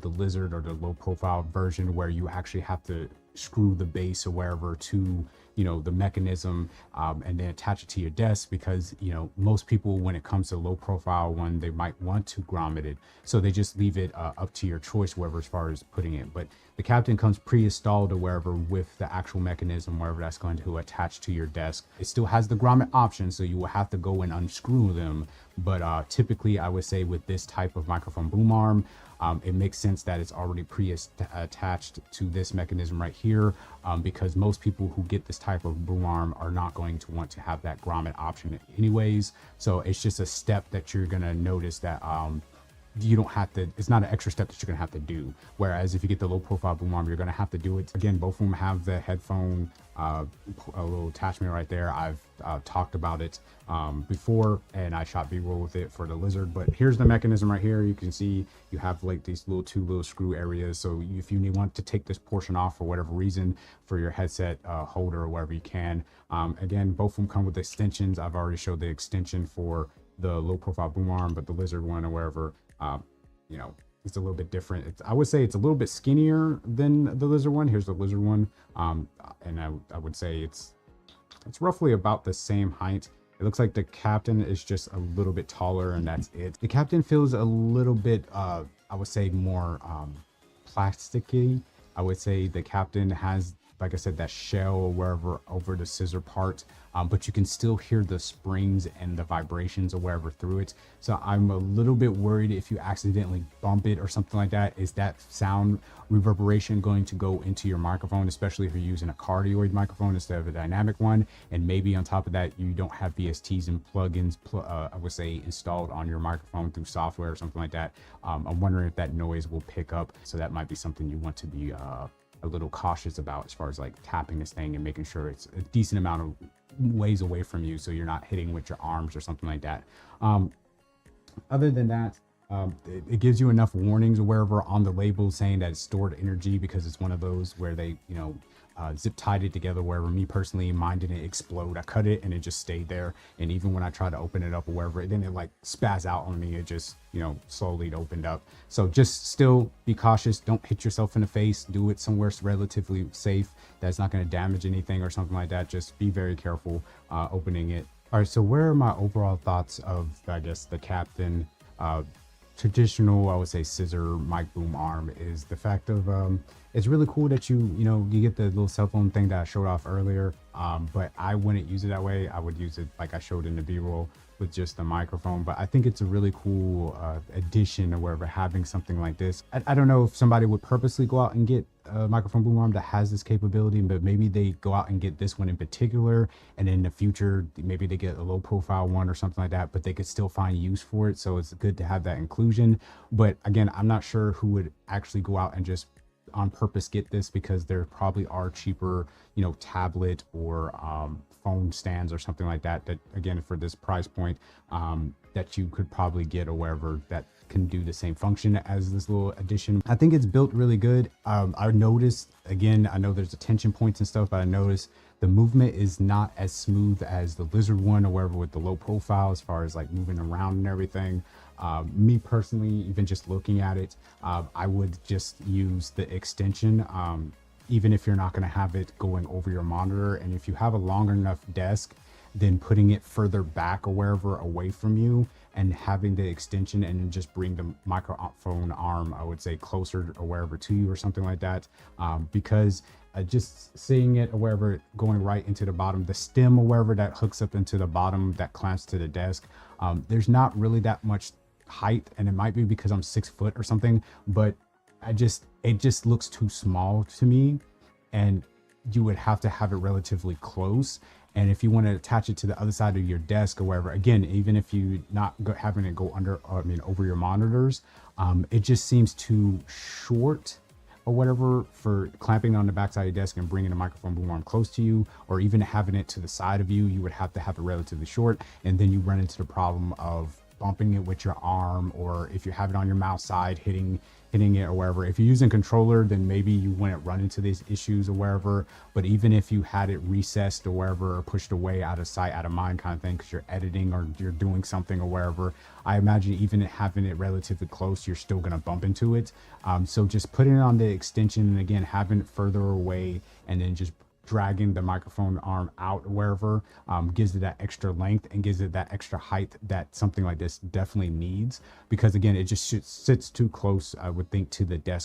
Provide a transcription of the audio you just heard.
the Lizard or the low profile version where you actually have to screw the base or wherever to, you know, the mechanism, and then attach it to your desk, because, you know, most people, when it comes to low profile one, they might want to grommet it, so they just leave it up to your choice wherever, as far as putting it. But the Captain comes pre-installed or wherever with the actual mechanism, wherever that's going to attach to your desk. It still has the grommet option, so you will have to go and unscrew them. But typically I would say with this type of microphone boom arm, it makes sense that it's already pre-attached to this mechanism right here, because most people who get this type of boom arm are not going to want to have that grommet option anyways. So it's just a step that you're gonna notice that you don't have to, it's not an extra step that you're gonna have to do. Whereas if you get the low profile boom arm, you're gonna have to do it. Again, both of them have the headphone, a little attachment right there. I've talked about it before, and I shot B-roll with it for the Lizard. But here's the mechanism right here. You can see you have like these two little screw areas. So if you want to take this portion off for whatever reason for your headset holder or wherever you can. Again, both of them come with extensions. I've already showed the extension for the low profile boom arm, but the Lizard one or wherever, you know, it's a little bit different. I would say it's a little bit skinnier than the Lizard one. Here's the Lizard one, and I would say it's roughly about the same height. It looks like the Captain is just a little bit taller, and that's it. The Captain feels a little bit, I would say, more plasticky. I would say the Captain has, like I said, that shell or wherever over the scissor part, but you can still hear the springs and the vibrations or wherever through it. So I'm a little bit worried if you accidentally bump it or something like that, is that sound reverberation going to go into your microphone, especially if you're using a cardioid microphone instead of a dynamic one. And maybe on top of that, you don't have VSTs and plugins, I would say, installed on your microphone through software or something like that. I'm wondering if that noise will pick up. So that might be something you want to be a little cautious about, as far as like tapping this thing and making sure it's a decent amount of ways away from you, so you're not hitting with your arms or something like that. Other than that, it gives you enough warnings or wherever on the label saying that it's stored energy, because it's one of those where they, you know, zip tied it together. Wherever, me personally, mine didn't explode. I cut it and it just stayed there, and even when I tried to open it up or wherever, it didn't like spaz out on me. It just, you know, slowly opened up. So just still be cautious. Don't hit yourself in the face. Do it somewhere relatively safe that's not going to damage anything or something like that. Just be very careful opening it. All right, so where are my overall thoughts of, I guess, the Captain traditional, I would say, scissor mic boom arm? Is the fact of it's really cool that you get the little cell phone thing that I showed off earlier, but I wouldn't use it that way. I would use it like I showed in the B-roll with just the microphone. But I think it's a really cool addition or wherever, having something like this. I don't know if somebody would purposely go out and get a microphone boom arm that has this capability, but maybe they go out and get this one in particular, and in the future maybe they get a low profile one or something like that, but they could still find use for it. So it's good to have that inclusion. But again, I'm not sure who would actually go out and just on purpose get this, because there probably are cheaper, you know, tablet or phone stands or something like that, that again, for this price point, that you could probably get or wherever, that can do the same function as this little addition. I think it's built really good. I noticed, again, I know there's the tension points and stuff, but I noticed the movement is not as smooth as the Lizard one or wherever with the low profile, as far as like moving around and everything. Me personally, even just looking at it, I would just use the extension, even if you're not going to have it going over your monitor. And if you have a long enough desk, then putting it further back or wherever away from you and having the extension, and just bring the microphone arm, I would say, closer or wherever to you or something like that. Because just seeing it or wherever going right into the bottom, the stem or wherever that hooks up into the bottom that clamps to the desk, there's not really that much height, and it might be because I'm 6 foot or something, but it just looks too small to me, and you would have to have it relatively close. And if you want to attach it to the other side of your desk or wherever, again, even if you not having it go under, over your monitors, it just seems too short or whatever for clamping on the backside of your desk and bringing the microphone boom arm close to you, or even having it to the side of you. You would have to have it relatively short, and then you run into the problem of bumping it with your arm, or if you have it on your mouse side, hitting it or wherever. If you're using controller, then maybe you wouldn't run into these issues or wherever. But even if you had it recessed or wherever, or pushed away, out of sight, out of mind kind of thing, because you're editing or you're doing something or wherever, I imagine even having it relatively close, you're still going to bump into it. So just putting it on the extension, and again, having it further away, and then just dragging the microphone arm out wherever, gives it that extra length and gives it that extra height that something like this definitely needs, because again, it just sits too close, I would think, to the desk